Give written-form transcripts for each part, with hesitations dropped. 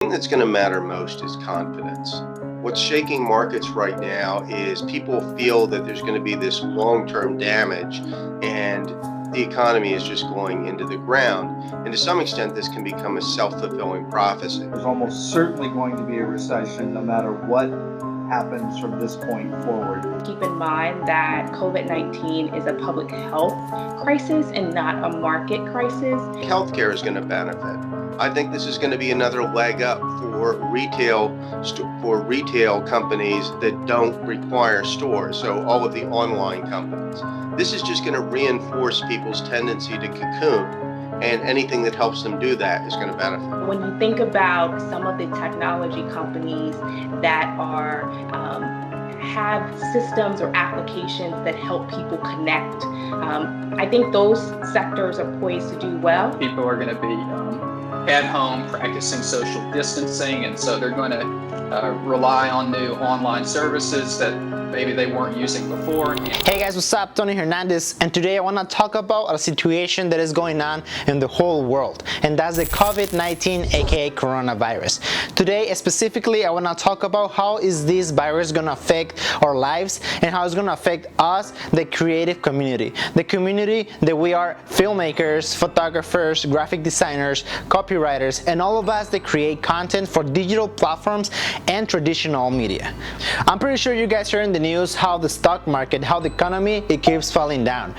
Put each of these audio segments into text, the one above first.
thing that's going to matter most is confidence. What's shaking markets right now is people feel that there's going to be this long-term damage and the economy is just going into the ground. And to some extent, this can become a self-fulfilling prophecy. There's almost certainly going to be a recession no matter what happens from this point forward. Keep in mind that COVID-19 is a public health crisis and not a market crisis. Healthcare is going to benefit. I think this is going to be another leg up for retail companies that don't require stores, so all of the online companies. This is just going to reinforce people's tendency to cocoon, and anything that helps them do that is going to benefit. When you think about some of the technology companies that are have systems or applications that help people connect, I think those sectors are poised to do well. People are going to be at home practicing social distancing, and so they're going to rely on new online services that maybe they weren't using before. Hey guys, what's up? Tony Hernandez, and today I want to talk about a situation that is going on in the whole world, and that's the COVID-19 aka coronavirus. Today specifically I want to talk about how is this virus going to affect our lives and how it's going to affect us, the creative community, the community that we are filmmakers, photographers, graphic designers, copywriters, and all of us that create content for digital platforms and traditional media. I'm pretty sure you guys heard in the news how the stock market, how the economy, it keeps falling down.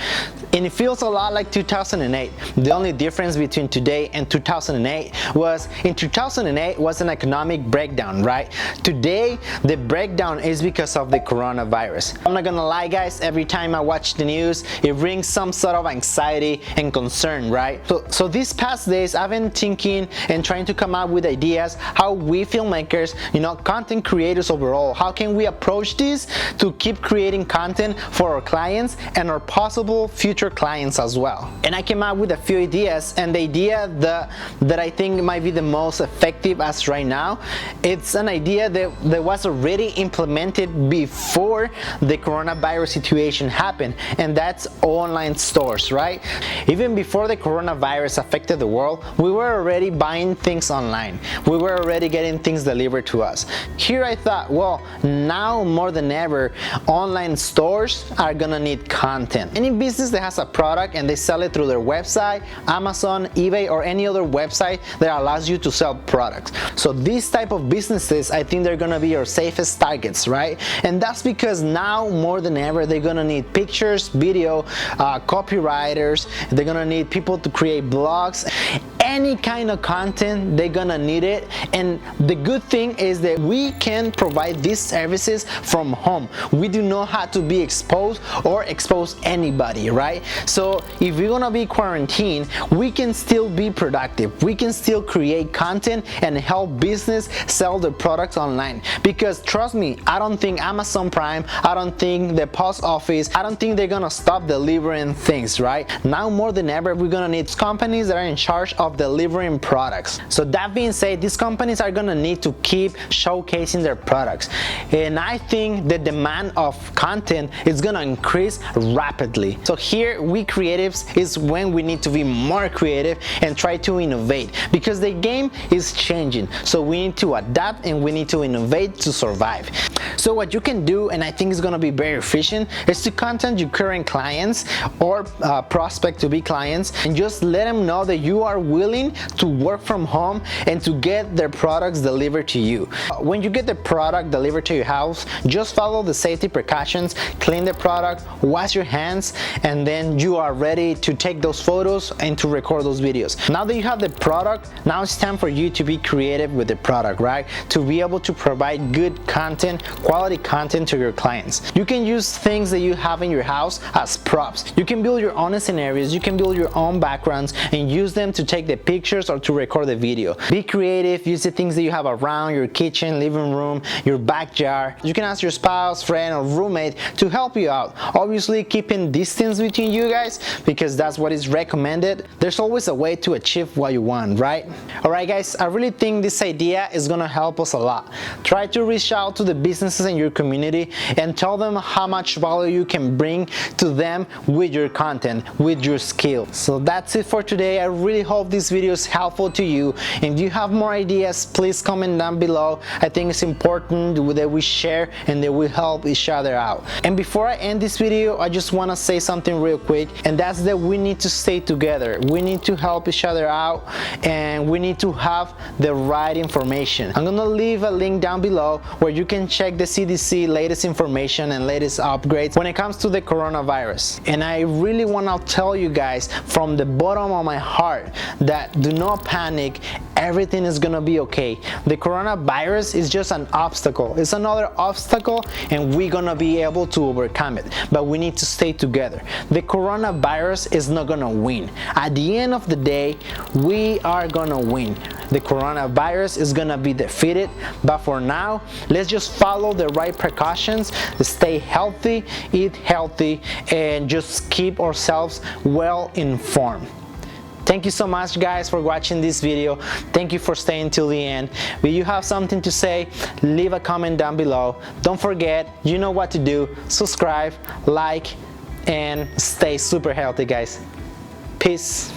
And it feels a lot like 2008. The only difference between today and 2008 was in 2008 was an economic breakdown, right? Today, the breakdown is because of the coronavirus. I'm not gonna lie guys, every time I watch the news, it brings some sort of anxiety and concern, right? So these past days, I've been thinking and trying to come up with ideas how we filmmakers, content creators overall, how can we approach this to keep creating content for our clients and our possible future clients as well. And I came up with a few ideas, and the idea that I think might be the most effective as right now, it's an idea that was already implemented before the coronavirus situation happened, and that's online stores, right? Even before the coronavirus affected the world, we were already buying things online. We were already getting things delivered to us. Here I thought, well, now more than ever, online stores are gonna need content. Any business that has a product and they sell it through their website, Amazon, eBay, or any other website that allows you to sell products. So these type of businesses, I think they're gonna be your safest targets, right? And that's because now more than ever, they're gonna need pictures, video, copywriters, they're gonna need people to create blogs, any kind of content, they're gonna need it. And the good thing is that we can provide these services from home. We do not have to be exposed or expose anybody, right? So if we're gonna be quarantined, we can still be productive. We can still create content and help business sell their products online. Because trust me, I don't think Amazon Prime, I don't think the post office, I don't think they're gonna stop delivering things, right? Now more than ever, we're gonna need companies that are in charge of delivering products. So that being said, these companies are gonna need to keep showcasing their products. And I think the demand of content is gonna increase rapidly. So here, we creatives is when we need to be more creative and try to innovate, because the game is changing. So we need to adapt and we need to innovate to survive. So what you can do, and I think is gonna be very efficient, is to contact your current clients or prospect to be clients and just let them know that you are willing to work from home and to get their products delivered to you. When you get the product delivered to your house, just follow the safety precautions, clean the product, wash your hands, and then you are ready to take those photos and to record those videos. Now that you have the product, now it's time for you to be creative with the product, right? To be able to provide good content, quality content to your clients. You can use things that you have in your house as props. You can build your own scenarios, you can build your own backgrounds and use them to take the pictures or to record the video. Be creative, use the things that you have around your kitchen, living room, your backyard. You can ask your spouse, friend, or roommate to help you out. Obviously, keeping distance between you guys, because that's what is recommended. There's always a way to achieve what you want, right? Alright guys, I really think this idea is gonna help us a lot. Try to reach out to the businesses in your community and tell them how much value you can bring to them with your content, with your skill. So that's it for today. I really hope this this video is helpful to you. And if you have more ideas, please comment down below. I think it's important that we share and that we help each other out. And before I end this video, I just want to say something real quick, and that's that we need to stay together. We need to help each other out, and we need to have the right information. I'm gonna leave a link down below where you can check the CDC latest information and latest upgrades when it comes to the coronavirus. And I really want to tell you guys from the bottom of my heart that do not panic. Everything is gonna be okay. The coronavirus is just an obstacle. It's another obstacle, and we're gonna be able to overcome it. But we need to stay together. The coronavirus is not gonna win. At the end of the day, we are gonna win. The coronavirus is gonna be defeated. But for now, let's just follow the right precautions, stay healthy, eat healthy, and just keep ourselves well informed. Thank you so much, guys, for watching this video. Thank you for staying till the end. If you have something to say, leave a comment down below. Don't forget, you know what to do. Subscribe, like, and stay super healthy, guys. Peace.